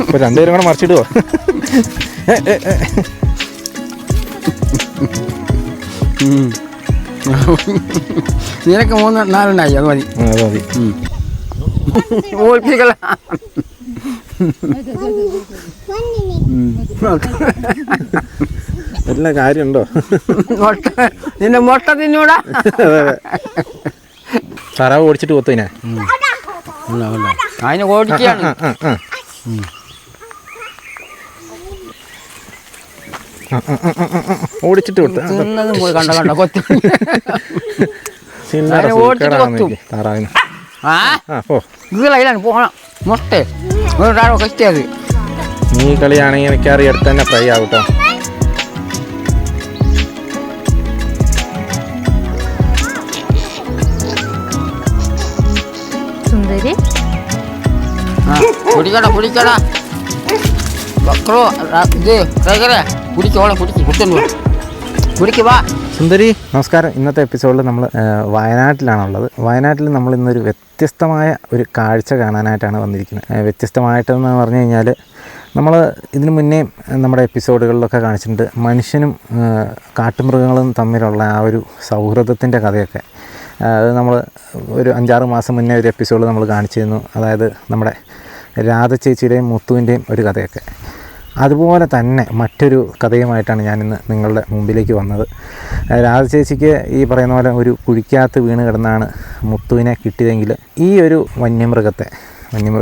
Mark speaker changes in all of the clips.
Speaker 1: ഇപ്പൊ രണ്ടുപേരും കൂടെ മറിച്ചിടുവോ?
Speaker 2: നിനക്ക് 3-4 അത് മതി.
Speaker 1: അത് മതി.
Speaker 2: ഓൽപ്പിക്കല
Speaker 1: എല്ലാ കാര്യമുണ്ടോ?
Speaker 2: നിന്റെ മുട്ട തിന്നൂടാ.
Speaker 1: താറാവ് ഓടിച്ചിട്ട് കൊത്തുവിനെ
Speaker 2: അതിന് ഓടിക്കുകയാണ്.
Speaker 1: ഓടിച്ചിട്ട് കൊടുത്തു.
Speaker 2: പോയി കണ്ട കൊത്തി
Speaker 1: താറാവിന്
Speaker 2: ഇതിലാണ് പോകണം. മുട്ട കഷ്ടിയത്
Speaker 1: നീ കളിയാണെങ്കിൽ എനിക്കറി എടുത്ത് തന്നെ ഫ്രൈ ആവട്ടോ.
Speaker 3: സുന്ദരി
Speaker 2: കുടിക്കടാ കുടിക്കടാ ബക്രോ ഇത് കുടിക്കോളെ കുടിക്ക് വാ.
Speaker 1: സുന്ദരി നമസ്കാരം. ഇന്നത്തെ എപ്പിസോഡിൽ നമ്മൾ വയനാട്ടിലാണുള്ളത്. വയനാട്ടിൽ നമ്മൾ ഇന്നൊരു വ്യത്യസ്തമായ ഒരു കാഴ്ച കാണാനായിട്ടാണ് വന്നിരിക്കുന്നത്. വ്യത്യസ്തമായിട്ടെന്ന് പറഞ്ഞു കഴിഞ്ഞാൽ നമ്മൾ ഇതിനു മുന്നേ നമ്മുടെ എപ്പിസോഡുകളിലൊക്കെ കാണിച്ചിട്ടുണ്ട് മനുഷ്യനും കാട്ടുമൃഗങ്ങളും തമ്മിലുള്ള ആ ഒരു സൗഹൃദത്തിൻ്റെ കഥയൊക്കെ. അത് നമ്മൾ ഒരു 5-6 മാസം മുന്നേ ഒരു എപ്പിസോഡ് നമ്മൾ കാണിച്ചിരുന്നു. അതായത് നമ്മുടെ രാധ ചേച്ചിയുടെയും മുത്തുവിൻ്റെയും ഒരു കഥയൊക്കെ. അതുപോലെ തന്നെ മറ്റൊരു കഥയുമായിട്ടാണ് ഞാനിന്ന് നിങ്ങളുടെ മുമ്പിലേക്ക് വന്നത്. രാധ ചേച്ചിക്ക് ഈ പറയുന്ന പോലെ ഒരു കുഴിക്കകത്ത് വീണ് കിടന്നാണ് മുത്തുവിനെ കിട്ടിയതെങ്കിൽ ഈ ഒരു വന്യമൃഗം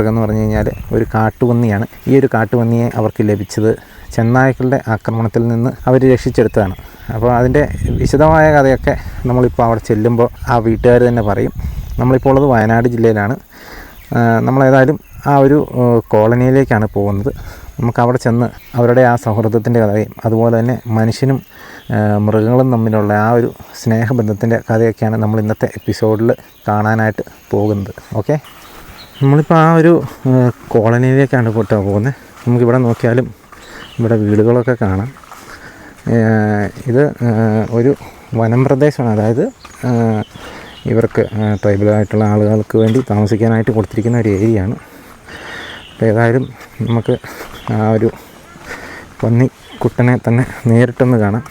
Speaker 1: എന്ന് പറഞ്ഞു കഴിഞ്ഞാൽ ഒരു കാട്ടുപന്നിയാണ്. ഈ ഒരു കാട്ടുപന്നിയെ അവർക്ക് ലഭിച്ചത് ചെന്നായ്ക്കളുടെ ആക്രമണത്തിൽ നിന്ന് അവർ രക്ഷിച്ചെടുത്തതാണ്. അപ്പോൾ അതിൻ്റെ വിശദമായ കഥയൊക്കെ നമ്മളിപ്പോൾ അവിടെ ചെല്ലുമ്പോൾ ആ വീട്ടുകാർ തന്നെ പറയും. നമ്മളിപ്പോൾ ഉള്ളത് വയനാട് ജില്ലയിലാണ്. നമ്മളേതായാലും ആ ഒരു കോളനിയിലേക്കാണ് പോകുന്നത്. നമുക്ക് അവിടെ ചെന്ന് അവരുടെ ആ സൗഹൃദത്തിൻ്റെ കഥയും അതുപോലെ തന്നെ മനുഷ്യനും മൃഗങ്ങളും തമ്മിലുള്ള ആ ഒരു സ്നേഹബന്ധത്തിൻ്റെ കഥയൊക്കെയാണ് നമ്മൾ ഇന്നത്തെ എപ്പിസോഡിൽ കാണാനായിട്ട് പോകുന്നത്. ഓക്കെ, നമ്മളിപ്പോൾ ആ ഒരു കോളനിയിലേക്കാണ് പോകുന്നത്. നമുക്കിവിടെ നോക്കിയാലും ഇവിടെ വീടുകളൊക്കെ കാണാം. ഇത് ഒരു വനം പ്രദേശമാണ്. അതായത് ഇവർക്ക് ട്രൈബലായിട്ടുള്ള ആളുകൾക്ക് വേണ്ടി താമസിക്കാനായിട്ട് കൊടുത്തിരിക്കുന്ന ഒരു ഏരിയയാണ്. അപ്പോൾ ഏതായാലും നമുക്ക് ആ ഒരു പന്നിക്കുട്ടനെ തന്നെ നേരിട്ടൊന്ന് കാണാം.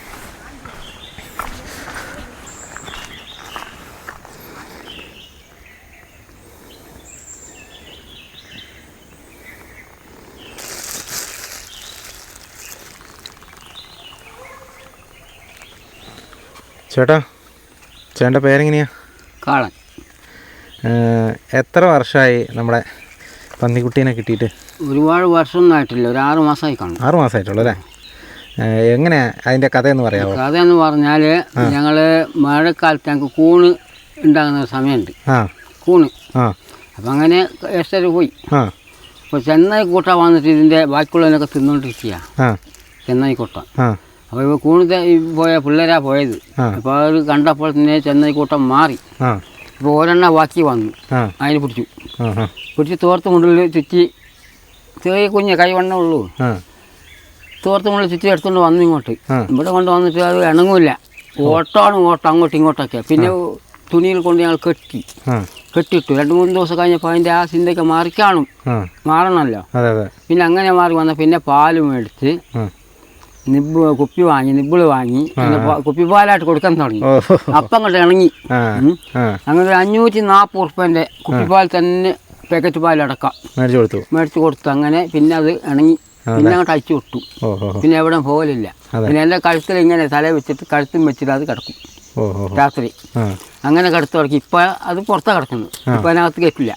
Speaker 1: ചേട്ടൻ്റെ പേരെങ്ങനെയാ?
Speaker 2: കാളൻ.
Speaker 1: എത്ര വർഷമായി നമ്മുടെ പന്നിക്കുട്ടീനെ കിട്ടിയിട്ട്?
Speaker 2: ഒരുപാട് വർഷമൊന്നും ആയിട്ടില്ല, ഒരു 6 മാസമായി കാണും.
Speaker 1: 6 മാസമായിട്ടുള്ളൂ അല്ലേ? എങ്ങനെയാ അതിൻ്റെ കഥയെന്ന് പറയാമോ?
Speaker 2: കഥയെന്ന് പറഞ്ഞാൽ ഞങ്ങൾ മഴക്കാലത്ത് ഞങ്ങൾക്ക് കൂണ് ഉണ്ടാകുന്ന ഒരു സമയമുണ്ട്. കൂണ് അപ്പം അങ്ങനെ എസ്റ്റേറ്റ് പോയി. അപ്പോൾ ചെന്നായി കൂട്ട വന്നിട്ട് ഇതിൻ്റെ ബാക്കിയുള്ളതിനൊക്കെ തിന്നുകൊണ്ടിരിക്കുക. ചെന്നായി കൂട്ട അപ്പോൾ ഇപ്പോൾ കൂണ് പോയ പിള്ളേരാ പോയത്. അപ്പോൾ അവർ കണ്ടപ്പോൾ തന്നെ ചെന്നായി കൂട്ടം മാറി. ഇപ്പോൾ ഒരെണ്ണ ബാക്കി വന്നു. അതിന് പിടിച്ച് തോർത്ത് മുണ്ടിൽ ചുറ്റി, ചെറിയ കുഞ്ഞ് കൈവണ്ണേ ഉള്ളൂ, തോർത്ത് മുണ്ടിൽ ചുറ്റി എടുത്തുകൊണ്ട് വന്നു ഇങ്ങോട്ട്. ഇവിടെ കൊണ്ട് വന്നിട്ട് അത് ഇണങ്ങില്ല. ഓട്ടമാണ് ഓട്ടം അങ്ങോട്ടും ഇങ്ങോട്ടൊക്കെ. പിന്നെ തുണിയിൽ കൊണ്ട് ഞങ്ങൾ കെട്ടിയിട്ടു. 2-3 ദിവസം കഴിഞ്ഞപ്പോൾ അതിൻ്റെ ആ ചിന്തയൊക്കെ മാറണമല്ലോ. പിന്നെ അങ്ങനെ മാറി വന്ന പിന്നെ പാല് മേടിച്ച് കുപ്പി വാങ്ങി, നിബിള് വാങ്ങി, കുപ്പിപ്പാലായിട്ട് കൊടുക്കാൻ തുടങ്ങി. അപ്പം അങ്ങോട്ട് ഇണങ്ങി. അങ്ങനെ 540 ഉറുപ്പ്യൻ്റെ കുപ്പിപ്പാൽ തന്നെ പാക്കറ്റ് പാലടക്കാം മേടിച്ചു കൊടുത്തു. അങ്ങനെ പിന്നെ അത് ഇണങ്ങി. പിന്നെ അങ്ങോട്ട് അയച്ചു വിട്ടു. പിന്നെ എവിടെ പോകലില്ല. പിന്നെ എൻ്റെ കഴുത്തിൽ ഇങ്ങനെ തല വെച്ചിട്ട് കഴുത്തും വെച്ചിട്ട് അത് കിടക്കും രാത്രി. അങ്ങനെ കിടത്തു തുടങ്ങി. ഇപ്പം അത് പുറത്താണ് കിടക്കുന്നത്. ഇപ്പം അതിനകത്ത് കയറ്റില്ല.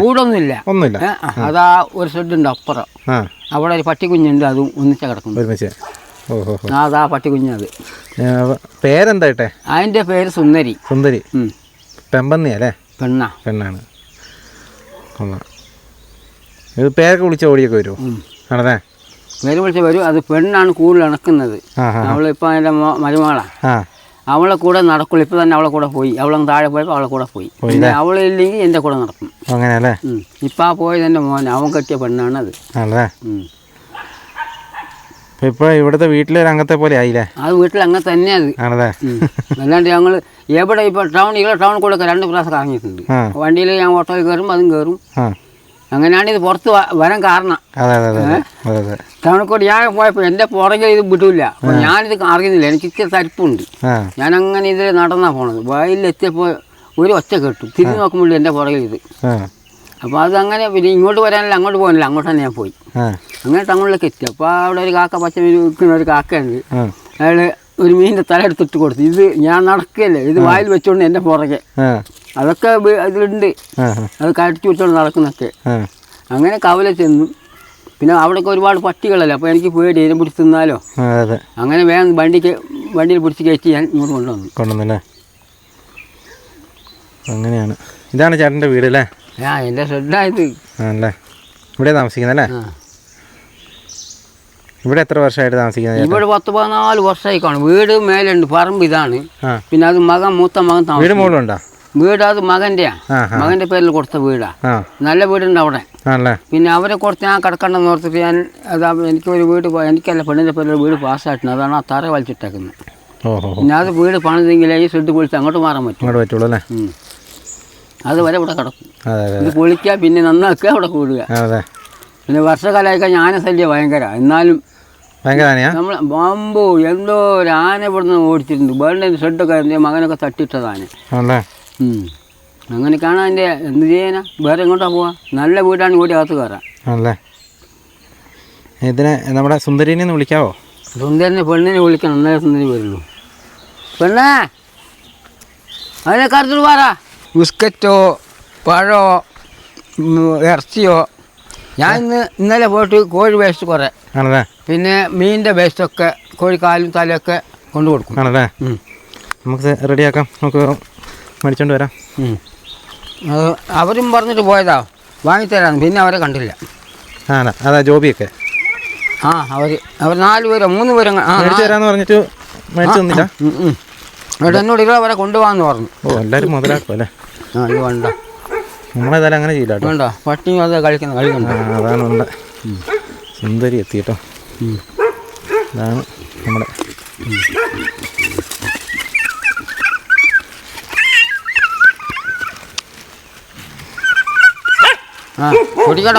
Speaker 2: കൂടൊന്നുമില്ല. അതാ ഒരു ഷെഡുണ്ട് അപ്പുറം. അവിടെ ഒരു പട്ടിക്കുഞ്ഞുണ്ട്, അതും ഒന്നിച്ചാ കിടക്കുന്നത്. അതാ പട്ടിക്കുഞ്ഞത്.
Speaker 1: പേരെന്താ?
Speaker 2: അതിന്റെ പേര് സുന്ദരി.
Speaker 1: സുന്ദരി പെമ്പന്നിയല്ലേ? പെണ്ണാണ്. ഇത് പേരൊക്കെ വിളിച്ച ഓടിയൊക്കെ വരുമോ? ആണല്ലേ,
Speaker 2: പേര് വിളിച്ച വരും. അത് പെണ്ണാണ് കൂടുതൽ ഇണക്കുന്നത്. അവളിപ്പോൾ അതിൻ്റെ മരുമകളാ. അവളെ കൂടെ നടക്കുള്ളൂ. ഇപ്പം തന്നെ അവളെ കൂടെ പോയി. അവളങ്ങ് താഴെ പോയപ്പോൾ അവളെ കൂടെ പോയി. പിന്നെ അവളില്ലെങ്കിൽ എൻ്റെ കൂടെ നടക്കും.
Speaker 1: അങ്ങനെയല്ലേ?
Speaker 2: ഇപ്പം ആ പോയത് എൻ്റെ മോൻ, അവൻ കെട്ടിയ പെണ്ണാണ് അത്.
Speaker 1: ഇപ്പോൾ ഇവിടുത്തെ വീട്ടിലൊരു അംഗത്തെ പോലെ ആയില്ലേ?
Speaker 2: അത് വീട്ടിൽ അങ്ങനെ തന്നെയാണ്.
Speaker 1: ആണല്ലേ?
Speaker 2: അല്ലാണ്ട് ഞങ്ങൾ എവിടെ ഇപ്പോൾ ടൗണിൽ കൂടെ 2 പ്രാവശ്യം ഇറങ്ങിയിട്ടുണ്ട്. വണ്ടിയിൽ ഞാൻ ഓട്ടോയിൽ കയറും, അതും കയറും. അങ്ങനെയാണ് ഇത് പുറത്ത് വരാൻ കാരണം. ടൗണിൽ കൂടെ ഞാൻ പോയപ്പോൾ എൻ്റെ പുറകിൽ ഇത് വിടില്ല. അപ്പോൾ ഞാനിത് അറിയുന്നില്ല, എനിക്ക് ഇച്ചിരി തരിപ്പുണ്ട്. ഞാൻ അങ്ങനെ ഇതിൽ നടന്നാണ് പോണത്. വയലിലെത്തിയപ്പോൾ ഒരു ഒച്ച കേട്ടു, തിരിഞ്ഞ് നോക്കുമ്പോൾ എൻ്റെ പുറകിൽ ഇത്. അപ്പോൾ അതങ്ങനെ പിന്നെ ഇങ്ങോട്ട് വരാനല്ല, അങ്ങോട്ട് പോകാനില്ല, അങ്ങോട്ട് തന്നെ ഞാൻ പോയി. അങ്ങനെ ടൗണിലേക്ക് എത്തി. അപ്പോൾ അവിടെ ഒരു കാക്ക, പച്ച മീൻ വിൽക്കുന്ന ഒരു കാക്കയുണ്ട്. അയാൾ ഒരു മീനിൻ്റെ തല എടുത്തിട്ട് കൊടുത്തു. ഇത് ഞാൻ നടക്കുകയല്ലേ, ഇത് വായിൽ വെച്ചോണ്ട് എൻ്റെ പുറകെ. അതൊക്കെ ഇതിലുണ്ട്, അത് കടിച്ചു വെച്ചോണ്ട് നടക്കുന്നൊക്കെ. അങ്ങനെ കവല ചെന്നു. പിന്നെ അവിടെയൊക്കെ ഒരുപാട് പട്ടികളല്ലേ, അപ്പോൾ എനിക്ക് പേടി ഇതിനെ പിടിച്ച് തിന്നാലോ. അങ്ങനെ വേഗം വണ്ടിയിൽ പിടിച്ച് കയറ്റി ഞാൻ ഇങ്ങോട്ട് കൊണ്ടുവന്നല്ലേ.
Speaker 1: അങ്ങനെയാണ്. ഇതാണ് ചേട്ടൻ്റെ വീട് അല്ലേ?
Speaker 2: എൻ്റെ ഷെഡായത്.
Speaker 1: ആണല്ലേ? ഇവിടെ താമസിക്കുന്നല്ലേ? ഇവിടെ എത്ര വർഷമായിട്ട് താമസിക്കുന്നത്?
Speaker 2: ഇവിടെ 10-14 വർഷമായി കാണും. വീട് മേലുണ്ട്, പറമ്പ് ഇതാണ്. പിന്നെ അത് മൂത്ത മകൻ
Speaker 1: വീട് മുകളിലുണ്ടോ?
Speaker 2: വീട് അത് മകൻ്റെ പേരിൽ കൊടുത്ത വീടാ. നല്ല വീടുണ്ട് അവിടെ. പിന്നെ അവരെ കൊടുത്ത് ഞാൻ കിടക്കണ്ടെന്ന് ഓർത്തിട്ട് ഞാൻ എനിക്കൊരു വീട്, എനിക്കല്ല പെണ്ണിൻ്റെ പേരിൽ വീട് പാസ്സായിട്ടുണ്ട്. അതാണ് ആ തറ വലിച്ചിട്ടേക്കുന്നത്. പിന്നെ അത് വീട് പണിതെങ്കിലേ ഈ ഷെഡ് പൊളിച്ച് അങ്ങോട്ട് മാറാൻ പറ്റുള്ളൂ അല്ലേ? അത് വരെ ഇവിടെ കിടക്കും. ഇത് പൊളിക്കുക, പിന്നെ നന്നാക്കുക, അവിടെ കൂടുക. പിന്നെ വർഷകാലമൊക്കെ ആന ശല്യം ഭയങ്കര. എന്നാലും നമ്മൾ ബോംബോ എന്തോ ഒരു ആന ഇവിടുന്ന് ഓടിച്ചിട്ടുണ്ട്. വേണ്ട ഷെഡൊക്കെ എൻ്റെ മകനൊക്കെ തട്ടിയിട്ടതാണ്. അങ്ങനെ കാണാൻ എൻ്റെ എന്ത് ചെയ്യാനാ, വേറെ എങ്ങോട്ടാ പോവാ? നല്ല വീടാണ്, കൂടി അകത്ത് കയറാം.
Speaker 1: ഇതിനെ നമ്മുടെ സുന്ദരിനെ ഒന്ന് വിളിക്കാവോ?
Speaker 2: സുന്ദരിനെ പെണ്ണിനെ വിളിക്കണം, എന്നാലേ സുന്ദരി വരുള്ളൂ. പെണ്ണേ, അതിനെ കറുത്തിട്ട് പാറാ. ബിസ്ക്കറ്റോ പഴമോ ഇറച്ചിയോ. ഞാൻ ഇന്നലെ പോയിട്ട് കോഴി വേസ്റ്റ് കുറേ, പിന്നെ മീനിൻ്റെ വേസ്റ്റൊക്കെ, കോഴിക്കാലും തലയൊക്കെ കൊണ്ടു കൊടുക്കും.
Speaker 1: ആണല്ലേ? നമുക്ക് റെഡിയാക്കാം, നമുക്ക് മേടിച്ചോണ്ട് വരാം.
Speaker 2: അവരും പറഞ്ഞിട്ട് പോയതാ വാങ്ങിത്തരാന്ന്. പിന്നെ അവരെ കണ്ടില്ല.
Speaker 1: അതാ ജോബിയൊക്കെ?
Speaker 2: അവർ 4 പേരോ 3 പേരോ
Speaker 1: മേടിച്ചു തരാന്ന് പറഞ്ഞിട്ട് മേടിച്ചു തന്നില്ല.
Speaker 2: എന്നോട് ഇവിടെ വരെ കൊണ്ടുപോകാന്ന് പറഞ്ഞു.
Speaker 1: എല്ലാവരും മുതലാക്കും അല്ലേ?
Speaker 2: ഇത് വേണ്ട,
Speaker 1: നമ്മളേതായാലും അങ്ങനെ ചെയ്യില്ല.
Speaker 2: വേണ്ട, പട്ടിയും അത് കളിക്കുന്നുണ്ട്.
Speaker 1: അതാണ് ഉണ്ട്. സുന്ദരി എത്തി കേട്ടോ. ഇതാണ് നമ്മുടെ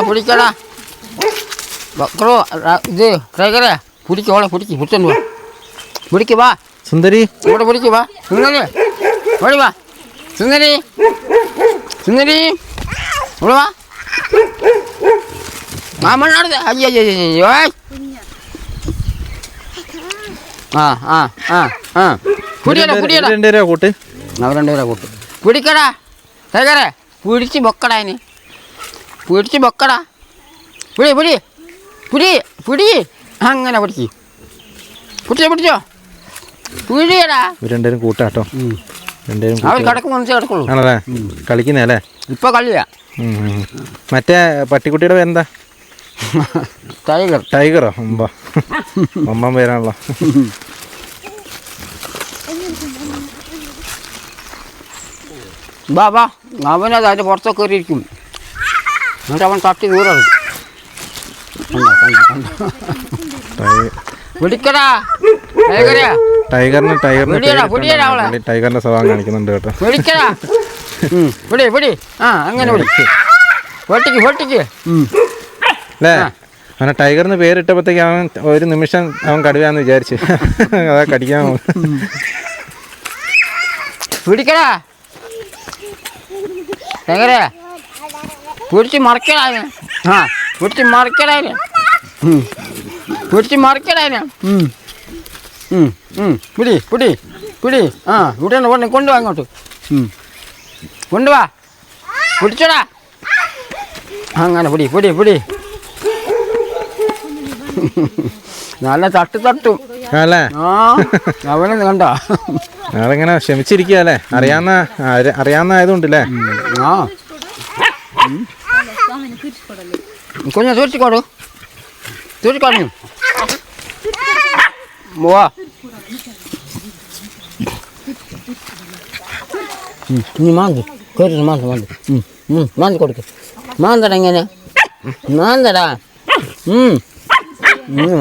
Speaker 2: പിടിക്കടാ ബക്രോ. ഇത് ടൈഗറെ പിടിക്കോളെ, പിടിച്ചോണ്ട് വാ. പിടിക്ക് വാ
Speaker 1: സുന്ദരി,
Speaker 2: ഇവിടെ പിടിക്ക് വാ. സുന്ദരി ഓടി വാ. സുന്ദരി ഇവിടെ വാ. മാമണ്ണാടുത്ത് അയ്യോ.
Speaker 1: കൂട്ട്
Speaker 2: അവർ 2 പേരെ കൂട്ട്. പിടിക്കടാ ടൈഗറെ, പിടിച്ച് പൊക്കടാ. അതിന് പിടിച്ച് പൊക്കടാ. പിടി അങ്ങനെ പിടിക്ക്. പിടിച്ചോ പിടിയടാ.
Speaker 1: 2 പേരും കൂട്ടാട്ടോ.
Speaker 2: അവർ കിടക്കുള്ളൂ.
Speaker 1: ആണല്ലേ? കളിക്കുന്നല്ലേ?
Speaker 2: ഇപ്പൊ കളിയാ.
Speaker 1: മറ്റേ പട്ടിക്കുട്ടിയുടെ പേരെന്താ? ടൈഗറോ? അമ്മ പേരാണല്ലോ.
Speaker 2: വാ അവനത് അതിൻ്റെ പുറത്തൊക്കെ കയറിയിരിക്കും. എന്നിട്ട് അവൻ തട്ടി ദൂരം പിടിക്കടാ.
Speaker 1: ടൈഗറിന്റെ സ്വഭാവം കാണിക്കുന്നുണ്ട് കേട്ടോ.
Speaker 2: പിടിക്കടാ. പിടി. അങ്ങനെ പൊട്ടിക്ക്
Speaker 1: അല്ലേ? അവനെ ടൈഗറിന് പേരിട്ടപ്പോഴത്തേക്ക് അവൻ ഒരു നിമിഷം അവൻ കടുവാന്ന് വിചാരിച്ചു. അതാ കടിക്കാൻ.
Speaker 2: പിടിക്കടാ ടൈഗറെ, പിടിച്ച് മറിക്കടാ. പിടിച്ച് മറിക്കടാ. പിടി. ഇവിടെ കൊണ്ടുവാ, ഇങ്ങോട്ട് കൊണ്ടുവാ. പിടിച്ചോടാ. അങ്ങനെ പിടി. നല്ല തട്ടും
Speaker 1: അല്ലേ?
Speaker 2: അവനെ കണ്ട
Speaker 1: അതിങ്ങനെ ക്ഷമിച്ചിരിക്കുക അല്ലേ? അറിയാവുന്നതായതുകൊണ്ടല്ലേ?
Speaker 2: കുഞ്ഞ തീർച്ചക്കോടു പോവാ. മാന്തി കൊടുക്ക്. മാന്തടാ ഇങ്ങനെ. മാന്തടാ.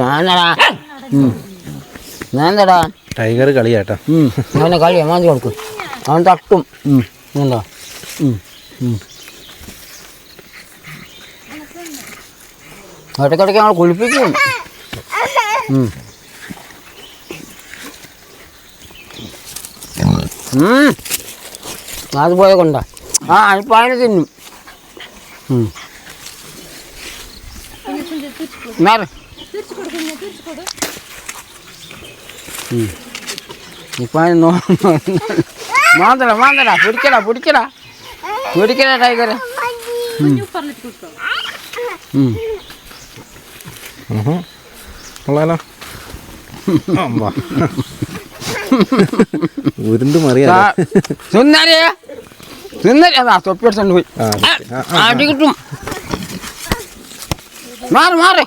Speaker 2: മാന്തടാ. ഞാൻ എന്താടാ
Speaker 1: ടൈഗർ കളിയാട്ടോ.
Speaker 2: അവനെ കളിയാ മാന്തി കൊടുക്കും, അവൻ തട്ടും. എന്താ ഇടയ്ക്കിടയ്ക്ക് ഞങ്ങൾ കുളിപ്പിക്കും. അതുപോലെ കൊണ്ടാ ഇപ്പം അതിനെ തിന്നും. ഇപ്പം അതിന് മാന്തടാ പിടിക്കടാ ടൈഗറെ.
Speaker 1: കൊള്ളാലോ. ഉരുണ്ട് മറിയാ
Speaker 2: അതാ തൊപ്പി എടുത്തോണ്ട് പോയി അടി കിട്ടും. മാറി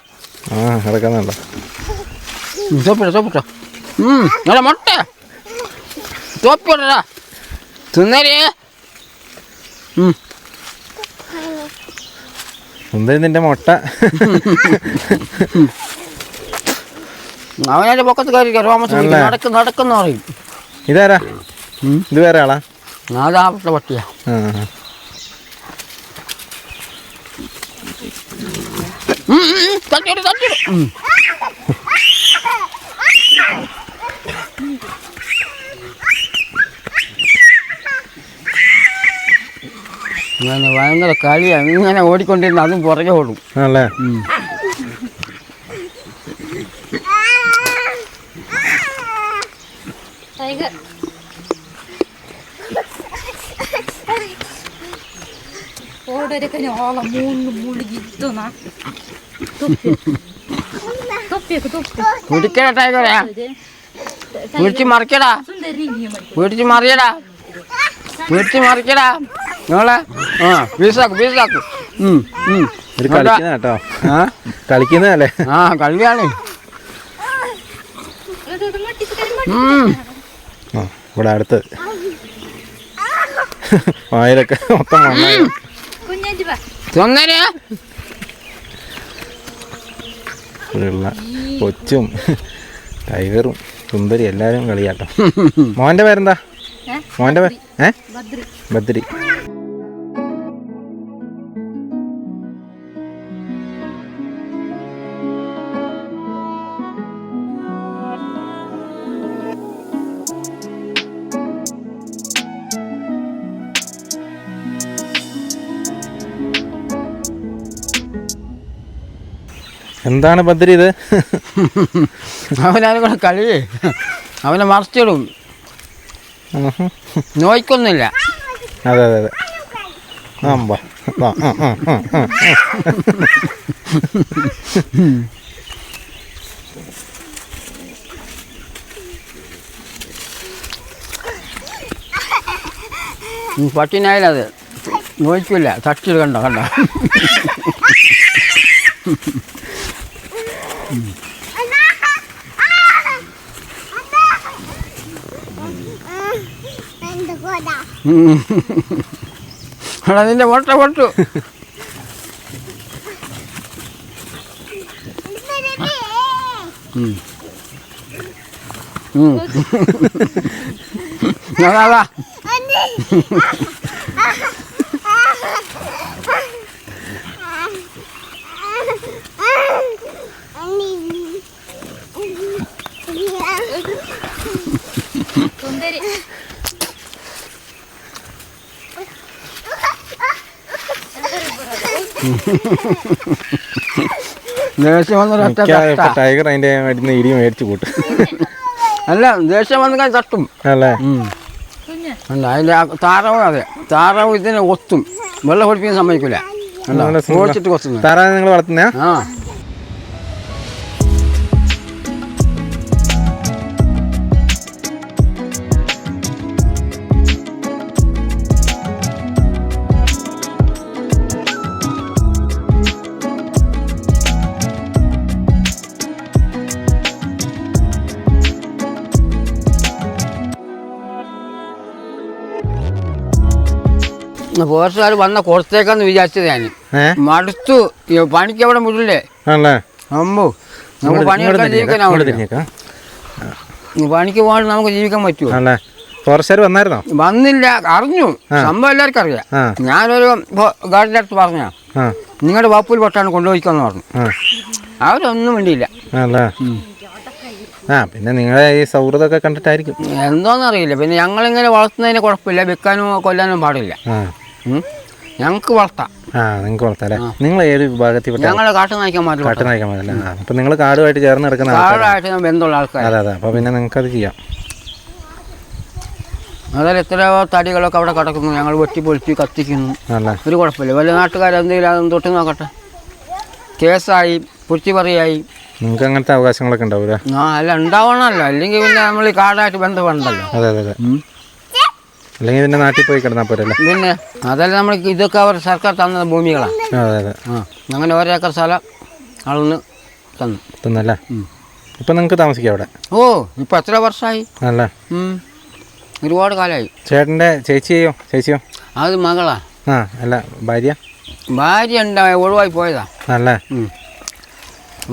Speaker 1: കിടക്കുന്നുണ്ടോ
Speaker 2: തൊപ്പിട്ടോ നല്ല മുട്ട തൊപ്പിടാ തിന്നരേ.
Speaker 1: സുന്ദരി നിന്റെ മുട്ട.
Speaker 2: അവനെ പൊക്കത്ത് കയറി നടക്കുന്ന പറയും.
Speaker 1: ഇതാരാ? ഇത് വേറെ ആളാ?
Speaker 2: അതാ പട്ടിയാ. ഇങ്ങനെ ഭയങ്കര കളിയാണ്, ഇങ്ങനെ ഓടിക്കൊണ്ടിരുന്ന അതും പുറകെ ഓടും.
Speaker 1: ആണല്ലേ?
Speaker 2: പിടിക്കടാ ടൈഗറെ, പിടിച്ച് മറിക്കടാ ഞങ്ങളെ പീസാക്കും.
Speaker 1: കളിക്കുന്ന കേട്ടോ, കളിക്കുന്നതല്ലേ?
Speaker 2: കളിയാണ്.
Speaker 1: ഇവിടെ അടുത്ത് വായിലൊക്കെ മൊത്തം മണ്ണായി. ഇവിടെയുള്ള കൊച്ചും ടൈഗറും സുന്ദരി എല്ലാവരും കളിയാട്ടോ. മോൻ്റെ പേരെന്താ? മോൻ്റെ പേര് ബദ്രി. എന്താണ് ബദ്രി ഇത്?
Speaker 2: അവനതിനെ കൂടെ കളി, അവനെ മറിച്ചിടും, നോയിക്കൊന്നുമില്ല.
Speaker 1: അതെ.
Speaker 2: പട്ടിനായാലത് നോയിക്കില്ല, തട്ടിയത് കണ്ടോ. അതിൻ്റെ പൊട്ടു അതാ
Speaker 1: ടൈഗർ അതിന്റെ ഇടി മേടിച്ചു കൂട്ടും.
Speaker 2: അല്ല, ദേഷ്യം വന്നാൽ തട്ടും
Speaker 1: അല്ലേ?
Speaker 2: അല്ല, അതിൻ്റെ താറാവ് അതെ, താറാവ് ഇതിനെ ഒത്തും, വെള്ളം കുടിപ്പിക്കാൻ സമ്മതിക്കില്ല. ഓടിച്ചിട്ട് കൊത്തുന്നു.
Speaker 1: താറാവ് നിങ്ങൾ വളർത്തുന്ന?
Speaker 2: ഫോറസ്റ്റുകാർ വന്ന കൊടുത്തേക്കാന്ന് വിചാരിച്ചത് ഞാൻ. മടുത്തു, പണിക്ക് അവിടെ മുടില്ലേ. അമ്മോ, നമുക്ക് പണിയെടുക്കാൻ ജീവിക്കാനാവില്ല.
Speaker 1: തിരിഞ്ഞേക്കാം.
Speaker 2: പണിക്ക് പോകാണ്ട് നമുക്ക് ജീവിക്കാൻ പറ്റുമോ?
Speaker 1: അല്ലേ ഫോറസ്റ്റുകാർ വന്നായിരുന്നോ?
Speaker 2: വന്നില്ല, അറിഞ്ഞു. സംഭവം എല്ലാവർക്കും അറിയാം. ഞാനൊരു ഗാർഡിൻ്റെ അടുത്ത് പറഞ്ഞാ നിങ്ങളുടെ വകുപ്പിൽ പെട്ടാണ് കൊണ്ടുപോയിക്കാന്ന് പറഞ്ഞു. അവരൊന്നും വേണ്ടിയില്ല.
Speaker 1: അല്ലേ പിന്നെ നിങ്ങളെ ഈ സൗഹൃദമൊക്കെ കണ്ടിട്ടായിരിക്കും.
Speaker 2: എന്തോന്നറിയില്ല. പിന്നെ ഞങ്ങളിങ്ങനെ വളർത്തുന്നതിന് കുഴപ്പമില്ല, വെക്കാനോ കൊല്ലാനോ പാടില്ല. ഞങ്ങൾക്ക് വളർത്താം.
Speaker 1: നിങ്ങൾക്ക് വളർത്താം അല്ലേ? നിങ്ങൾ ഏത് വിഭാഗത്തിൽ?
Speaker 2: ഞങ്ങൾ കാട്ടുനായ്ക്കന്മാരല്ല.
Speaker 1: അപ്പം നിങ്ങൾ കാടുമായിട്ട് ചേർന്ന് കിടക്കുന്ന
Speaker 2: കാടായിട്ട് ബന്ധമുള്ള ആൾക്കാർ.
Speaker 1: അതെ അപ്പോൾ പിന്നെ നിങ്ങൾക്കത് ചെയ്യാം.
Speaker 2: അതായത് എത്രയോ തടികളൊക്കെ അവിടെ കിടക്കുന്നു, ഞങ്ങൾ വെട്ടി പൊളിച്ച് കത്തിക്കുന്നു. ഒരു കുഴപ്പമില്ല. വലിയ നാട്ടുകാരെന്തെങ്കിലും അതൊന്നും തൊട്ട് നോക്കട്ടെ. കേസായി പുറ്റിപ്പറിയായി.
Speaker 1: നിങ്ങൾക്ക് അങ്ങനത്തെ അവകാശങ്ങളൊക്കെ ഉണ്ടാവില്ല?
Speaker 2: അല്ല ഉണ്ടാവണമല്ലോ, അല്ലെങ്കിൽ പിന്നെ നമ്മൾ ഈ കാടായിട്ട് ബന്ധമുണ്ടല്ലോ.
Speaker 1: അതെ അല്ലെങ്കിൽ പിന്നെ നാട്ടിൽ പോയി കിടന്നാൽ പോരല്ലേ? പിന്നെ
Speaker 2: അതല്ല നമ്മൾ ഇതൊക്കെ അവർ സർക്കാർ തന്ന ഭൂമികളാണ്. അങ്ങനെ ഒരേക്കർ സ്ഥലം അളന്ന്
Speaker 1: തന്നല്ലേ? ഇപ്പം നിങ്ങൾക്ക് താമസിക്കാം അവിടെ?
Speaker 2: ഇപ്പം എത്ര വർഷമായി?
Speaker 1: അല്ലേ
Speaker 2: ഒരുപാട് കാലമായി.
Speaker 1: ചേട്ടൻ്റെ ചേച്ചിയോ?
Speaker 2: അത് മകളാ.
Speaker 1: അല്ല ഭാര്യ
Speaker 2: ഉണ്ടായി ഒഴിവായി പോയതാ.
Speaker 1: അല്ലേ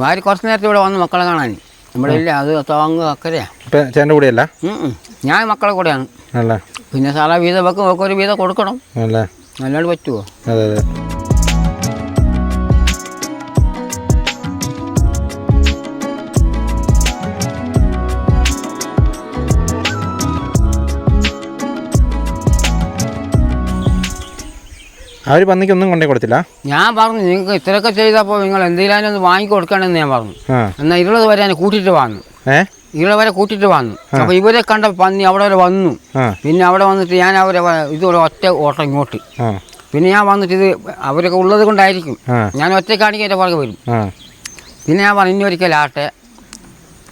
Speaker 2: ഭാര്യ കുറച്ച് നേരത്തെ ഇവിടെ വന്ന് മക്കളെ കാണാൻ. ഇവിടെ ഇല്ല, അത് താങ്ങ് അക്കരയാ.
Speaker 1: ഇപ്പം ചേട്ടൻ്റെ കൂടെയല്ല?
Speaker 2: ഞാൻ മക്കളെ കൂടെയാണ്.
Speaker 1: അല്ലേ
Speaker 2: പിന്നെ സാധാ വീതം വെക്കും, ഒരു വീതം കൊടുക്കണം.
Speaker 1: അല്ലേ
Speaker 2: അല്ലാണ്ട് പറ്റുമോ?
Speaker 1: അതെ അവർ പന്നിക്കൊന്നും കൊണ്ടേ കൊടുത്തില്ല.
Speaker 2: ഞാൻ പറഞ്ഞു നിങ്ങൾക്ക് ഇത്രയൊക്കെ ചെയ്തപ്പോൾ നിങ്ങൾ എന്തെങ്കിലും ഒന്ന് വാങ്ങി കൊടുക്കണമെന്ന് ഞാൻ പറഞ്ഞു. എന്നാൽ ഇരുള്ളത് വരെ ഞാൻ കൂട്ടിയിട്ട് വന്നു. അപ്പോൾ ഇവരെ കണ്ട പന്നി അവിടെ വരെ വന്നു. പിന്നെ അവിടെ വന്നിട്ട് ഞാൻ അവരെ ഇതൊരു ഒറ്റ ഓട്ടം ഇങ്ങോട്ട്. പിന്നെ ഞാൻ വന്നിട്ട് ഇത് അവരൊക്കെ ഉള്ളത് കൊണ്ടായിരിക്കും ഞാൻ ഒറ്റക്കാണെങ്കിൽ എൻ്റെ പുറകെ വരും. പിന്നെ ഞാൻ പറഞ്ഞു ഇനി ഒരിക്കലാട്ടെ,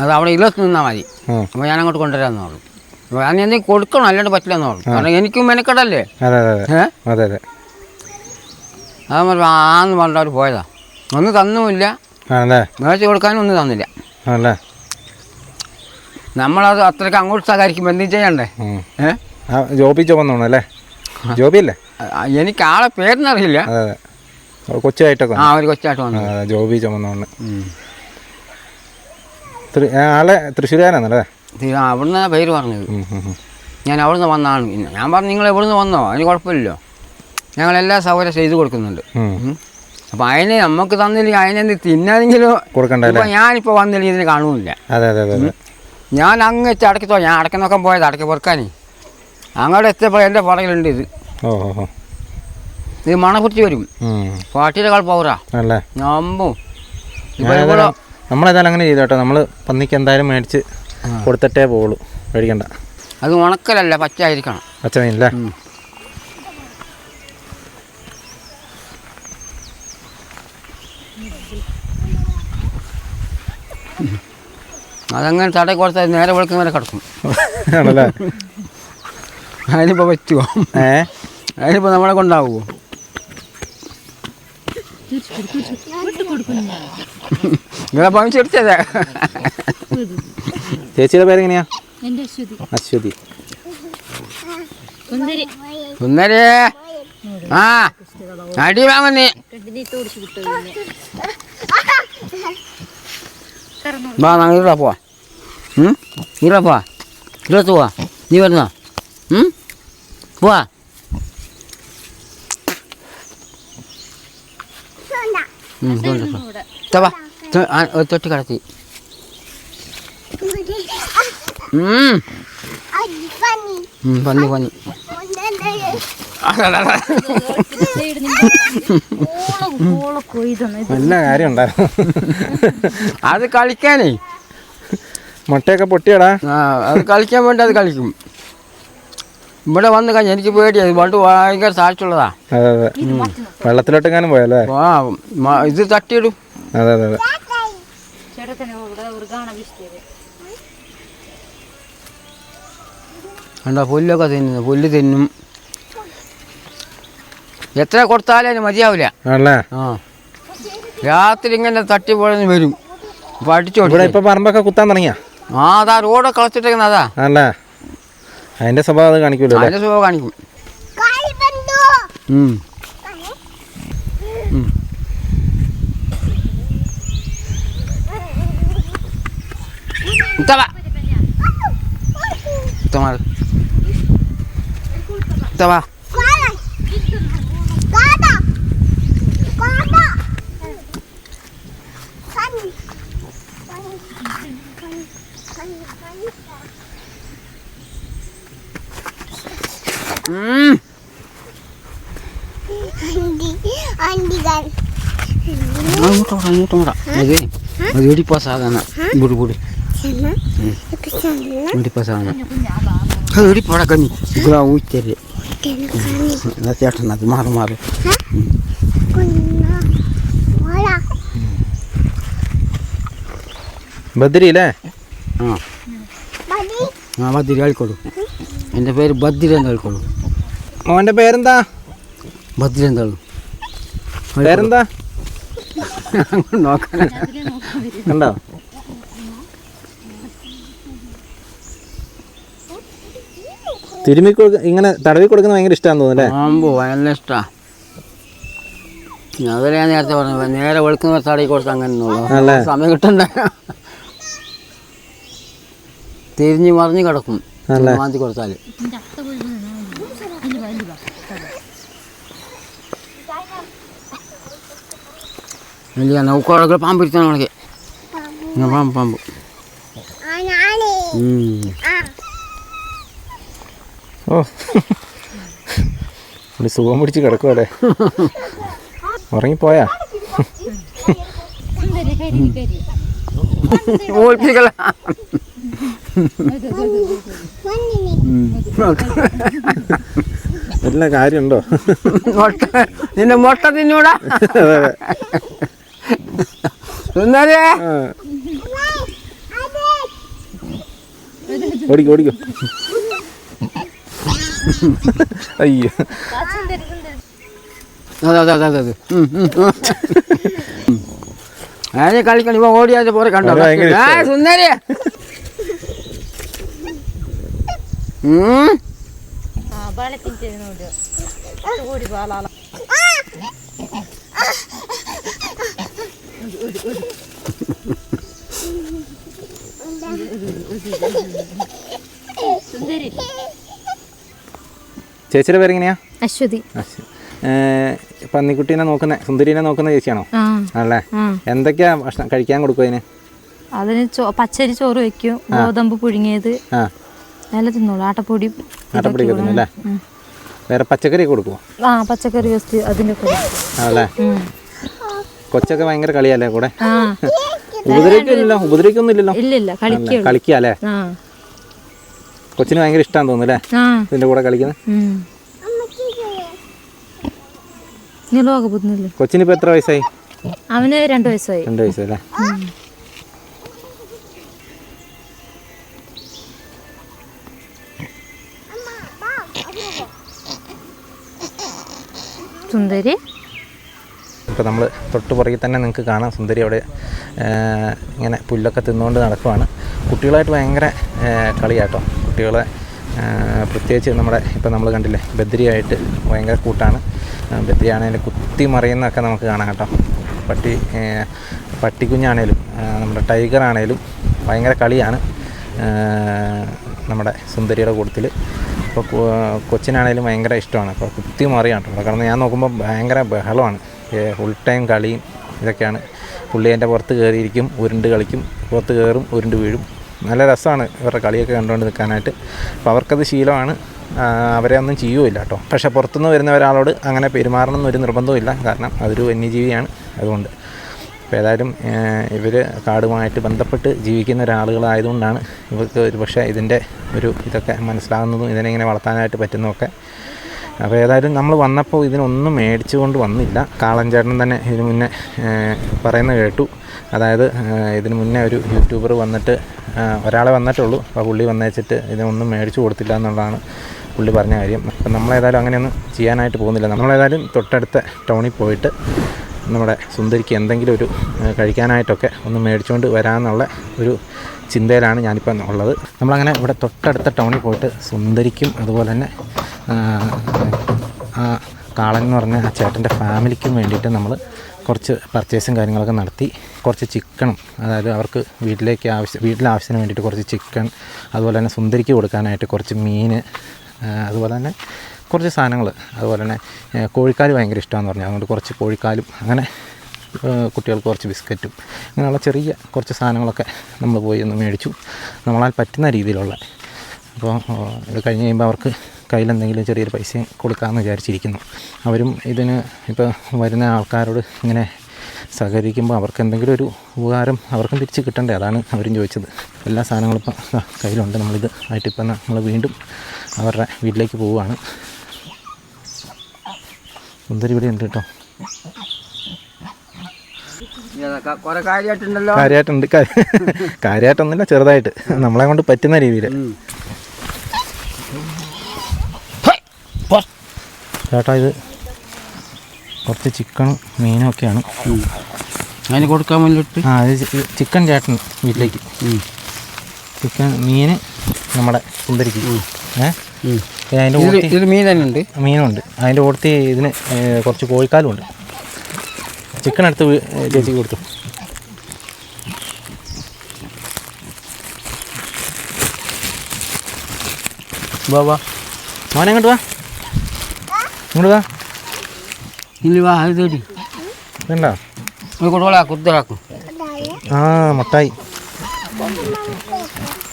Speaker 2: അത് അവിടെ ഇല്ലത്ത് നിന്നാൽ മതി. അപ്പോൾ ഞാൻ അങ്ങോട്ട് കൊണ്ടുവരാമെന്ന് പറഞ്ഞു. അപ്പോൾ ഞാൻ എന്തെങ്കിലും കൊടുക്കണം, അല്ലാണ്ട് പറ്റില്ല എന്ന് പറഞ്ഞു. കാരണം എനിക്കും മെനക്കെടല്ലേ. അത് പറഞ്ഞു ആന്ന് പറഞ്ഞിട്ട് അവർ പോയതാ. ഒന്നും തന്നുമില്ല, മേടിച്ച് കൊടുക്കാനും ഒന്നും തന്നില്ല. നമ്മളത് അത്രയ്ക്ക് അങ്ങോട്ട് സഹകരിക്കുമ്പോൾ എന്തും ചെയ്യണ്ടേ?
Speaker 1: ജോബി ചുമന്നോണല്ലേ? ജോബിയല്ലേ?
Speaker 2: എനിക്ക് ആളെ പേരെന്നറിയില്ല.
Speaker 1: കൊച്ചായിട്ടൊക്കെ
Speaker 2: ഒരു കൊച്ചായിട്ട് വന്നു.
Speaker 1: ജോബി ചുമന്നോണ്ട് ആളെ തൃശ്ശൂരുകാരാണല്ലേ?
Speaker 2: അവിടുന്ന് പേര് പറഞ്ഞത്. ഞാൻ അവിടുന്ന് വന്നാണ്. ഞാൻ പറഞ്ഞു നിങ്ങൾ എവിടുന്ന് വന്നോ, അതിന് കുഴപ്പമില്ലല്ലോ, ഞങ്ങളെല്ലാ സൗകര്യം ചെയ്ത് കൊടുക്കുന്നുണ്ട്. അപ്പം അതിന് നമുക്ക് തന്നില്ലെങ്കിൽ അതിനെന്ത് തിന്നാനെങ്കിലും കൊടുക്കണ്ട. ഇപ്പം ഞാനിപ്പോൾ വന്നില്ലെങ്കിൽ ഇതിന് കാണുന്നില്ല. ഞാൻ അങ്ങ് അടക്കത്തോ, ഞാൻ അടക്ക നോക്കാൻ പോയത് അടക്ക പൊറുക്കാനേ. അങ്ങോട്ട് എത്തിയപ്പോൾ എൻ്റെ പുറകിലുണ്ട് ഇത്. ഇത് മണക്കുറ്റി വരും, പാട്ടിയുടെ കൾ പൗറാ ഞമ്പോ.
Speaker 1: നമ്മളേതായാലും അങ്ങനെ ചെയ്തോട്ടെ. നമ്മൾ പന്നിക്ക് എന്തായാലും മേടിച്ച് കൊടുത്തിട്ടേ പോവുള്ളൂ, മേടിക്കണ്ട.
Speaker 2: അത് ഉണക്കലല്ല, പച്ചയായിരിക്കണം.
Speaker 1: പച്ച മീനല്ലേ?
Speaker 2: അതങ്ങനെ തടയിൽ കൊടുത്താൽ നേരെ വെളുക്കുന്ന വരെ കിടക്കും.
Speaker 1: ആണല്ലേ?
Speaker 2: അതിനിപ്പോൾ പറ്റുമോ? അതിനിപ്പോൾ നമ്മളെ കൊണ്ടാവുമോ? നിങ്ങളെ പമിച്ചെടുത്തതാ.
Speaker 1: ചേച്ചിയുടെ പേരെങ്ങനെയാ? അശ്വതി.
Speaker 2: സുന്ദരേ അടി വാങ്ങുന്നേ. വാ നാങ്ങൾ ഇവിടെ പോവാ. ഇവിടെ പോവാ, ഇരുപത്ത് പോവാ. നീ വരുന്നോ? പോവാ. തൊട്ടി കിടത്തി. പന്നി പന്നി
Speaker 1: നല്ല കാര്യം ഉണ്ടായിരുന്നു.
Speaker 2: അത് കളിക്കാനേ
Speaker 1: മുട്ടയൊക്കെ പൊട്ടിയടാ.
Speaker 2: അത് കളിക്കാൻ വേണ്ടി അത് കളിക്കും. ഇവിടെ വന്ന് കഴിഞ്ഞാൽ എനിക്ക് പേടിയായി. പണ്ട് ഭയങ്കര സാധിച്ചുള്ളതാ.
Speaker 1: അതെ അതെ, വെള്ളത്തിലോട്ടെങ്ങാനും പോയല്ലേ?
Speaker 2: ഇത് തട്ടിയിടും.
Speaker 1: അതെ അതെ അതെ.
Speaker 2: കണ്ടോ പുല്ലൊക്കെ തിന്നുന്നു, പുല്ല് തിന്നും. എത്ര കൊടുത്താലും അതിന് മതിയാവില്ല. രാത്രി ഇങ്ങനെ തട്ടി പോഴന്ന് വരും.
Speaker 1: ഇപ്പൊ പറമ്പൊക്കെ കുത്താൻ തുടങ്ങിയ?
Speaker 2: അതാ റോഡൊക്കെ കളച്ചിട്ടേക്കുന്ന. അതാ
Speaker 1: അല്ലേ? അതിന്റെ സ്വഭാവം അത് കാണിക്കൂല്ലോ.
Speaker 2: അതിന്റെ സ്വഭാവം കാണിക്കും. Tava. Tomar. Tava. Mudah. Jadi pasangan, buru-buru. Jadi pasangan. Kalau di pada kami, gua ucap. Nanti ada nanti malu.
Speaker 1: Badri അല്ലേ?
Speaker 2: ബദ്രി ആയിക്കോളൂ. എൻ്റെ പേര് ബദ്രി എന്നായിക്കോളൂ.
Speaker 1: മോൻ്റെ പേരെന്താ?
Speaker 2: ബദ്രി എന്താളൂ.
Speaker 1: പേരെന്താ?
Speaker 2: നോക്കാൻ
Speaker 1: കണ്ടോ? തിരുമ്മി ഇങ്ങനെ തടവി കൊടുക്കുന്നത് ഭയങ്കര ഇഷ്ടമാണെന്ന് തോന്നുന്നു അല്ലേ?
Speaker 2: ആകുമ്പോ ഭയങ്കര ഇഷ്ടമാണ്. അതല്ലേ ഞാൻ നേരത്തെ പറഞ്ഞത്, നേരെ വെളുക്കുന്ന തടവി കൊടുത്താൽ അങ്ങനെ സമയം കിട്ടണ്ടേ. തിരിഞ്ഞ് മറിഞ്ഞ് കിടക്കും മാന്തി കൊടുത്താൽ. ഇല്ല നൗക്കോളൊക്കെ പാമ്പ് ഇരിച്ചാൽ കണക്കെ പാമ്പ്
Speaker 1: ഓ ഒരു സുഖം പിടിച്ച് കിടക്കുമല്ലേ? ഉറങ്ങിപ്പോയാ? എല്ലാ കാര്യമുണ്ടോ?
Speaker 2: നിന്റെ മുട്ട തിന്നൂടാ.
Speaker 1: ഓടിക്കോ അയ്യോ
Speaker 2: അതെ കളിക്കണി ഓടിയാൽ പോലെ കണ്ടോ സുന്ദരി.
Speaker 1: ചേച്ചിയുടെ പേരെങ്ങനെയാ?
Speaker 3: അശ്വതി.
Speaker 1: പന്നിക്കുട്ടീനെ നോക്കുന്ന സുന്ദരീനെ നോക്കുന്ന ചേച്ചിയാണോ? ആണല്ലേ. എന്തൊക്കെയാ ഭക്ഷണം കഴിക്കാൻ കൊടുക്കും അതിന്?
Speaker 3: അതിന് പച്ചരി ചോറ് വെക്കും, ഗോതമ്പ് പുഴുങ്ങിയത് എല്ലാം തിന്നോളൂ. ആട്ടപ്പൊടി
Speaker 1: തിന്നല്ലേ? വേറെ പച്ചക്കറി കൊടുക്കുമോ?
Speaker 3: പച്ചക്കറി വേസ്റ്റ് അതിൻ്റെ കൂടെ.
Speaker 1: ആണല്ലേ. കൊച്ചൊക്കെ ഭയങ്കര കളിയല്ലേ കൂടെ? ഉപദ്രവിക്കൊന്നുമില്ലല്ലോ?
Speaker 3: ഇല്ല
Speaker 1: കളിക്കാല്ലേ? കൊച്ചിന് ഭയങ്കര ഇഷ്ടമാണെന്ന് തോന്നുന്നു അല്ലേ ഇതിന്റെ കൂടെ കളിക്കുന്നത്? കൊച്ചിനിപ്പോ എത്ര വയസ്സായി?
Speaker 3: അവന് 2 വയസ്സായി.
Speaker 1: 2 വയസ്സല്ലേ?
Speaker 3: സുന്ദരി
Speaker 1: ഇപ്പോൾ നമ്മൾ തൊട്ട് പുറകിൽ തന്നെ നിങ്ങൾക്ക് കാണാം സുന്ദരി അവിടെ ഇങ്ങനെ പുല്ലൊക്കെ തിന്നുകൊണ്ട് നടക്കുവാണ്. കുട്ടികളായിട്ട് ഭയങ്കര കളിയാട്ടോ. കുട്ടികളെ പ്രത്യേകിച്ച് നമ്മുടെ ഇപ്പോൾ നമ്മൾ കണ്ടില്ലേ ബദ്രിയായിട്ട് ഭയങ്കര കൂട്ടാണ്. ബദ്രിയാണേലും കുത്തി മറിയുന്നതൊക്കെ നമുക്ക് കാണാം കേട്ടോ. പട്ടിക്കുഞ്ഞാണേലും നമ്മുടെ ടൈഗർ ആണേലും ഭയങ്കര കളിയാണ് നമ്മുടെ സുന്ദരിയുടെ കൂട്ടത്തിൽ. ഇപ്പോൾ കൊച്ചിനാണേലും ഭയങ്കര ഇഷ്ടമാണ്. അപ്പോൾ കുത്തി മറിയാണ് കേട്ടോ. കാരണം ഞാൻ നോക്കുമ്പോൾ ഭയങ്കര ബഹളമാണ്, ഫുൾ ടൈം കളിയും ഇതൊക്കെയാണ്. പുള്ളി എൻ്റെ പുറത്ത് കയറിയിരിക്കും, ഉരുണ്ട് കളിക്കും, പുറത്ത് കയറും, ഉരുണ്ട് വീഴും. നല്ല രസമാണ് ഇവരുടെ കളിയൊക്കെ കണ്ടുകൊണ്ട് നിൽക്കാനായിട്ട്. അപ്പോൾ അവർക്കത് ശീലമാണ്, അവരെ ഒന്നും ചെയ്യുമില്ല കേട്ടോ. പക്ഷേ പുറത്തുനിന്ന് വരുന്ന ഒരാളോട് അങ്ങനെ പെരുമാറണം എന്നൊരു നിർബന്ധമില്ല, കാരണം അതൊരു വന്യജീവിയാണ്. അതുകൊണ്ട് അപ്പോൾ ഏതായാലും ഇവർ കാടുമായിട്ട് ബന്ധപ്പെട്ട് ജീവിക്കുന്ന ഒരാളുകളായതുകൊണ്ടാണ് ഇവർക്ക് ഒരു പക്ഷേ ഇതിൻ്റെ ഇതൊക്കെ മനസ്സിലാകുന്നതും ഇതിനെ ഇങ്ങനെ വളർത്താനായിട്ട് പറ്റുന്നതൊക്കെ. അപ്പോൾ ഏതായാലും നമ്മൾ വന്നപ്പോൾ ഇതിനൊന്നും മേടിച്ചു കൊണ്ട് വന്നില്ല. കാളൻ ചേട്ടൻ തന്നെ ഇതിന് മുന്നേ പറയുന്നത് കേട്ടു. അതായത് ഇതിന് മുന്നേ ഒരു യൂട്യൂബർ വന്നിട്ട് ഒരാളെ വന്നിട്ടുള്ളൂ. അപ്പോൾ പുള്ളി വന്നേച്ചിട്ട് ഇതിനൊന്നും മേടിച്ചു കൊടുത്തില്ല എന്നുള്ളതാണ് പുള്ളി പറഞ്ഞ കാര്യം. അപ്പം നമ്മളേതായാലും അങ്ങനെയൊന്നും ചെയ്യാനായിട്ട് പോകുന്നില്ല. നമ്മളേതായാലും തൊട്ടടുത്ത ടൗണിൽ പോയിട്ട് നമ്മുടെ സുന്ദരിക്ക് എന്തെങ്കിലും ഒരു കഴിക്കാനായിട്ടൊക്കെ ഒന്ന് മേടിച്ചുകൊണ്ട് വരാമെന്നുള്ള ഒരു ചിന്തയിലാണ് ഞാനിപ്പോൾ ഉള്ളത്. നമ്മളങ്ങനെ ഇവിടെ തൊട്ടടുത്ത ടൗണിൽ പോയിട്ട് സുന്ദരിക്കും അതുപോലെ തന്നെ കാളൻ എന്ന് പറഞ്ഞ ആ ചേട്ടൻ്റെ ഫാമിലിക്കും വേണ്ടിയിട്ട് നമ്മൾ കുറച്ച് പർച്ചേസും കാര്യങ്ങളൊക്കെ നടത്തി. കുറച്ച് ചിക്കനും, അതായത് അവർക്ക് വീട്ടിലെ ആവശ്യത്തിന് വേണ്ടിയിട്ട് കുറച്ച് ചിക്കൻ, അതുപോലെ തന്നെ സുന്ദരിക്ക് കൊടുക്കാനായിട്ട് കുറച്ച് മീൻ, അതുപോലെ തന്നെ കുറച്ച് സാധനങ്ങൾ, അതുപോലെ തന്നെ കോഴിക്കാല് ഭയങ്കര ഇഷ്ടമാണെന്ന് പറഞ്ഞു. അതുകൊണ്ട് കുറച്ച് കോഴിക്കാലും, അങ്ങനെ കുട്ടികൾക്ക് കുറച്ച് ബിസ്ക്കറ്റും, അങ്ങനെയുള്ള ചെറിയ കുറച്ച് സാധനങ്ങളൊക്കെ നമ്മൾ പോയി ഒന്ന് മേടിച്ചു, നമ്മളാൽ പറ്റുന്ന രീതിയിലുള്ള. അപ്പോൾ ഇത് കഴിഞ്ഞ് കഴിയുമ്പോൾ അവർക്ക് കയ്യിലെന്തെങ്കിലും ചെറിയൊരു പൈസയും കൊടുക്കാമെന്ന് വിചാരിച്ചിരിക്കുന്നു. അവരും ഇതിന് ഇപ്പോൾ വരുന്ന ആൾക്കാരോട് ഇങ്ങനെ സഹകരിക്കുമ്പോൾ അവർക്ക് എന്തെങ്കിലും ഒരു ഉപകാരം അവർക്കും തിരിച്ച് കിട്ടണ്ടേ, അതാണ് അവരും ചോദിച്ചത്. എല്ലാ സാധനങ്ങളും ഇപ്പം കയ്യിലുണ്ട്. നമ്മളിത് ആയിട്ടിപ്പം നമ്മൾ വീണ്ടും അവരുടെ വീട്ടിലേക്ക് പോവുകയാണ്. സുന്ദരി ഇവിടെ ഉണ്ട് കേട്ടോ. കാര്യമായിട്ടുണ്ട്, കാര്യമായിട്ടൊന്നുമില്ല, ചെറുതായിട്ട് നമ്മളെ കൊണ്ട് പറ്റുന്ന രീതിയിൽ. ചേട്ടാ ഇത് കുറച്ച് ചിക്കനും മീനും ഒക്കെയാണ്
Speaker 2: അതിന് കൊടുക്കാൻ വേണ്ടിയിട്ട്.
Speaker 1: ഇത് ചിക്കൻ ചേട്ടൻ വീട്ടിലേക്ക്, ചിക്കൻ, മീൻ നമ്മുടെ സുന്ദരിക്ക്. അതിൻ്റെ
Speaker 2: ഇത് മീൻ തന്നെ ഉണ്ട്,
Speaker 1: മീനുണ്ട്. അതിൻ്റെ കൂട്ടത്തിൽ ഇതിന് കുറച്ച് കോഴിക്കാലും ഉണ്ട്. ചിക്കൻ എടുത്ത് ചേച്ചിക്ക് കൊടുത്തു. വാ മോനെ ഇങ്ങോട്ട് വാ, ഇങ്ങോട്ട് വാ.
Speaker 2: ഇല്ല വാ, അത് തേടി
Speaker 1: വേണ്ട
Speaker 2: കുത്തലാക്കും.
Speaker 1: ആ മുട്ടായി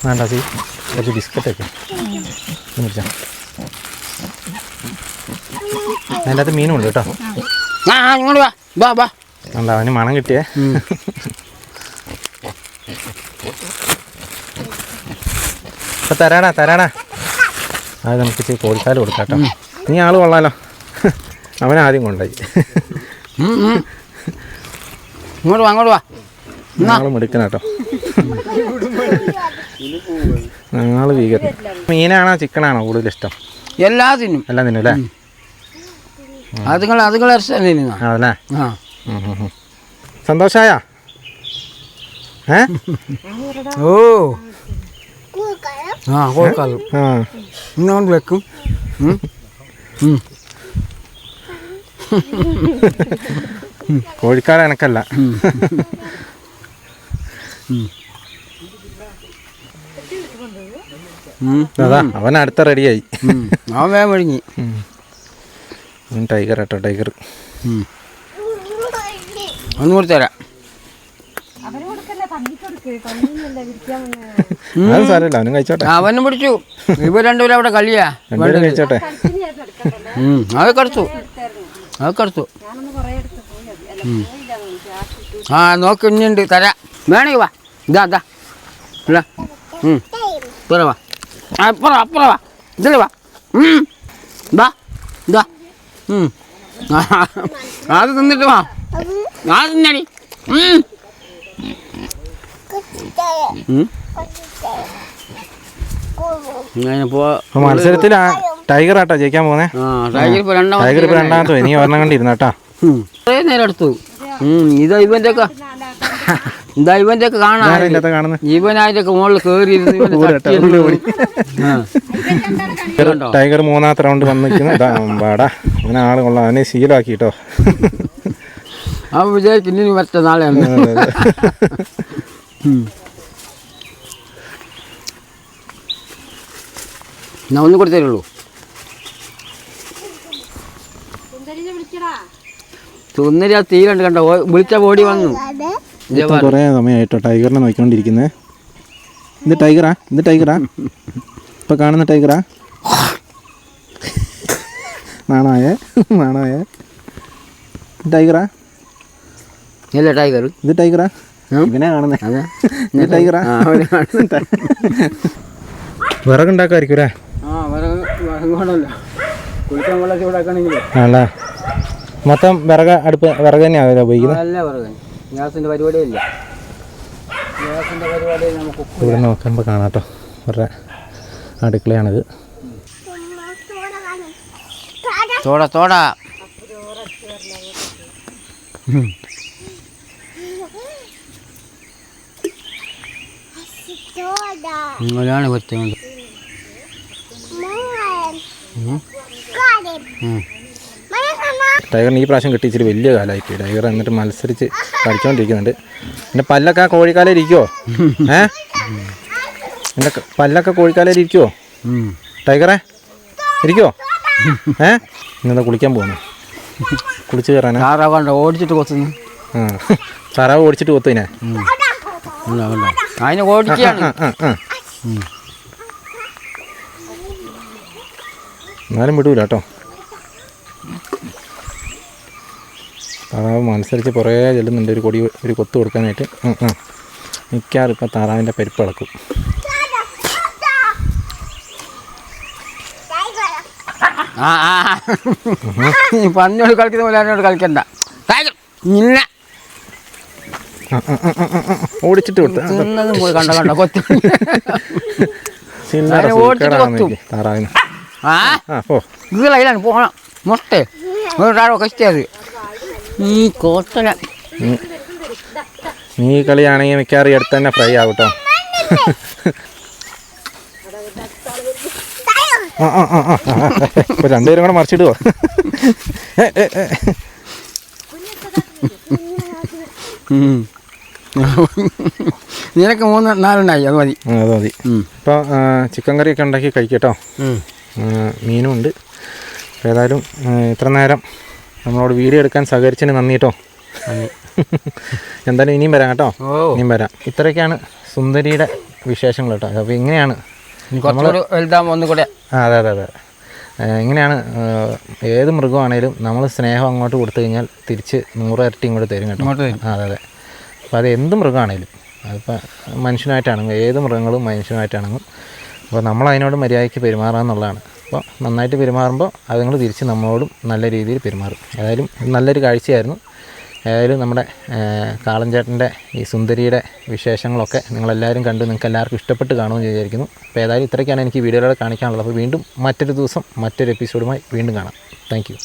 Speaker 1: വേണ്ട, സി കുറച്ച് ബിസ്ക്കറ്റൊക്കെ മേടിച്ചാ. അതിൻ്റെ അകത്ത് മീനും ഉണ്ട് കേട്ടോ.
Speaker 2: ഇങ്ങോട്ട് വാ, വാ വാ.
Speaker 1: വേണ്ട, അവന് മണം കിട്ടിയേ. ഇപ്പം തരാടാ. അത് നമുക്ക് ഇച്ചിരി കോഴിക്കാല് കൊടുക്കാം കേട്ടോ. നീ ആൾ കൊള്ളാലോ, അവനാദ്യം കൊണ്ടായി.
Speaker 2: ഇങ്ങോട്ട് വാ, അങ്ങോട്ട് വാ.
Speaker 1: ഞങ്ങൾ മിടുക്കന കേട്ടോ, ഞങ്ങൾ വീഗൻ. മീനാണോ ചിക്കനാണോ കൂടുതൽ ഇഷ്ടം?
Speaker 2: എല്ലാം തിന്നും
Speaker 1: അല്ലേ? അതല്ലേ? സന്തോഷായ?
Speaker 2: ഓ കൊടുക്കാലും ഇന്നുകൊണ്ട് വെക്കും.
Speaker 1: കോഴിക്കാട് എനക്കല്ല. അതാ അവൻ അടുത്ത റെഡിയായി.
Speaker 2: അവൻ വേഗം കഴിഞ്ഞു.
Speaker 1: ടൈഗർ കേട്ടോ, ടൈഗർ.
Speaker 2: ഒന്ന് കൊടുത്തരാം.
Speaker 1: അത് സാരമില്ല, അവനും കഴിച്ചോട്ടെ.
Speaker 2: അവനും പിടിച്ചു. ഇവ രണ്ടുപേരും അവിടെ കളിയാ,
Speaker 1: രണ്ടുപേരും കഴിച്ചോട്ടെ.
Speaker 2: അത് കടുത്തു. ആ നോക്ക്, ഇനിയുണ്ട്, തരാം. വേണമെങ്കിൽ വാ, ഇതാ ഇല്ല. ഇപ്പറ വാ, അപ്പുറ വാ, ഇതില് വാ. ഇതാ അത് തിന്നിട്ട് വാ, അത് തിന്നടി.
Speaker 1: മത്സരത്തിൽ ടൈഗർ ആട്ടോ ജയിക്കാൻ പോന്നെ.
Speaker 2: ടൈഗർ
Speaker 1: ഇപ്പൊ രണ്ടാമത്തെ നീ ഒരെണ്ണം കണ്ടിരുന്നാട്ടാ.
Speaker 2: കുറേ നേരം എടുത്തു. ഇവന്റെ ഒക്കെ കാണാൻ ഇവനായിട്ടൊക്കെ മുകളിൽ കയറി
Speaker 1: ടൈഗർ മൂന്നാമത്തെ റൗണ്ട് വന്നിരിക്കുന്നു. പാടാ, അങ്ങനെ ആള് കൊള്ളാം, അവനെ ശീലമാക്കി കേട്ടോ.
Speaker 2: അവൻ വിചാരിക്കും ഇനി മറ്റേ നാളെ ഞാൻ ഒന്ന് കൊടുത്തേരുള്ളൂ. സുന്ദരി ആ തീരുണ്ട് കണ്ടോ, വിളിച്ച ഓടി വന്നു.
Speaker 1: കുറേ സമയമായിട്ടോ ടൈഗറിനെ നോക്കിക്കൊണ്ടിരിക്കുന്നത്. ഇത് ടൈഗറാ ഇപ്പൊ കാണുന്ന ടൈഗറാ? നാണായേ ടൈഗറാ?
Speaker 2: അല്ല ടൈഗർ,
Speaker 1: ഇത് ടൈഗറാ? ഇവനെ കാണുന്നേ, ഇത് ടൈഗറാ? വിറകുണ്ടാക്കായിരിക്കും അല്ലേ? ആണല്ലേ? മൊത്തം വിറക് തന്നെയാണ് ഉപയോഗിക്കുന്നത്.
Speaker 2: നല്ല വിറക്, ഗ്യാസിന്റെ പരിപാടിയില്ല.
Speaker 1: ഇവിടെ നോക്കുമ്പോൾ കാണാം കേട്ടോ, അവരുടെ അടുക്കളയാണിത്.
Speaker 2: തോടാ നിങ്ങളാണ് പറ്റുന്നത്.
Speaker 1: ടൈഗറിന് ഈ പ്രാവശ്യം കിട്ടി ഇച്ചിരി വലിയ കാലമായിപ്പോയി. ടൈഗർ എന്നിട്ട് മത്സരിച്ച് കളിച്ചുകൊണ്ടിരിക്കുന്നുണ്ട്. എൻ്റെ പല്ലൊക്കെ ആ കോഴിക്കാലയിൽ ഇരിക്കുമോ? എൻ്റെ പല്ലൊക്കെ കോഴിക്കാലയിൽ ഇരിക്കുമോ ടൈഗറെ? ഇരിക്കുമോ? ഇന്നെന്താ കുളിക്കാൻ പോകുന്നു? കുളിച്ച് കയറാനാ?
Speaker 2: താറാവ് ഓടിച്ചിട്ട് കൊത്തുന്നു.
Speaker 1: താറാവ് ഓടിച്ചിട്ട് കൊത്തുതിനെ?
Speaker 2: അതിനെ ഓടിക്കുകയാണ്.
Speaker 1: എന്നാലും വിടൂല കേട്ടോ. താറാവ് മത്സരിച്ച് കുറേ ചെല്ലുന്നുണ്ട് ഒരു കൊത്ത് കൊടുക്കാനായിട്ട്. മിക്കവാറും ഇപ്പം താറാവിൻ്റെ പരിപ്പ് ഇളക്കും.
Speaker 2: പന്നോട് കളിക്കുന്ന പോലെ അതിനോട് കളിക്കണ്ട. നിന്നെ
Speaker 1: ഓടിച്ചിട്ട് കൊടുത്തു
Speaker 2: പോയി കണ്ട കൊത്തി
Speaker 1: താറാവിന്.
Speaker 2: ഇതിലാണ് പോകണം. മുട്ട വേറോ കഷ്ടത് ഈ കോട്ടല.
Speaker 1: നീ കളിയാണെങ്കിൽ മിക്കവാറും അടുത്ത് തന്നെ ഫ്രൈ ആവും കേട്ടോ. ഇപ്പൊ രണ്ടുപേരും കൂടെ മറിച്ചിടുവോ?
Speaker 2: നിനക്ക് 3-4 അത് മതി.
Speaker 1: അത് മതി. ഇപ്പോൾ ചിക്കൻ കറിയൊക്കെ ഉണ്ടാക്കി കഴിക്കട്ടോ. മീനും ഉണ്ട്. അപ്പോൾ ഏതായാലും ഇത്ര നേരം നമ്മളോട് വീഡിയോ എടുക്കാൻ സഹകരിച്ചതിന് നന്ദി കേട്ടോ. എന്തായാലും ഇനിയും വരാം കേട്ടോ. ഇനിയും വരാം. ഇത്രയൊക്കെയാണ് സുന്ദരിയുടെ വിശേഷങ്ങൾ കേട്ടോ. അപ്പോൾ ഇങ്ങനെയാണ്
Speaker 2: ഒന്നുകൂടെ.
Speaker 1: അതെ അതെ അതെ. ഇങ്ങനെയാണ് ഏത് മൃഗമാണേലും നമ്മൾ സ്നേഹം അങ്ങോട്ട് കൊടുത്തു കഴിഞ്ഞാൽ തിരിച്ച് 100 ഇരട്ടി ഇങ്ങോട്ട് തരും കേട്ടോ. അതെ അതെ. അപ്പോൾ അത് എന്ത് മൃഗമാണേലും, അതിപ്പോൾ മനുഷ്യനായിട്ടാണെങ്കിൽ ഏത് മൃഗങ്ങളും മനുഷ്യനായിട്ടാണെങ്കിൽ അപ്പോൾ നമ്മൾ അതിനോട് മര്യാദയ്ക്ക് പെരുമാറുക എന്നുള്ളതാണ്. അപ്പോൾ നന്നായിട്ട് പെരുമാറുമ്പോൾ അതുങ്ങൾ തിരിച്ച് നമ്മളോടും നല്ല രീതിയിൽ പെരുമാറും. ഏതായാലും നല്ലൊരു കാഴ്ചയായിരുന്നു. ഏതായാലും നമ്മുടെ കാളൻ ചേട്ടൻ്റെ ഈ സുന്ദരിയുടെ വിശേഷങ്ങളൊക്കെ നിങ്ങളെല്ലാവരും കണ്ടു. നിങ്ങൾക്ക് എല്ലാവർക്കും ഇഷ്ടപ്പെട്ട് കാണുമെന്ന് വിചാരിക്കുന്നു. അപ്പോൾ ഏതായാലും ഇത്രയ്ക്കാണ് എനിക്ക് വീഡിയോയിലൂടെ കാണിക്കാനുള്ളത്. അപ്പോൾ വീണ്ടും മറ്റൊരു ദിവസം മറ്റൊരു എപ്പിസോഡുമായി വീണ്ടും കാണാം. Thank you.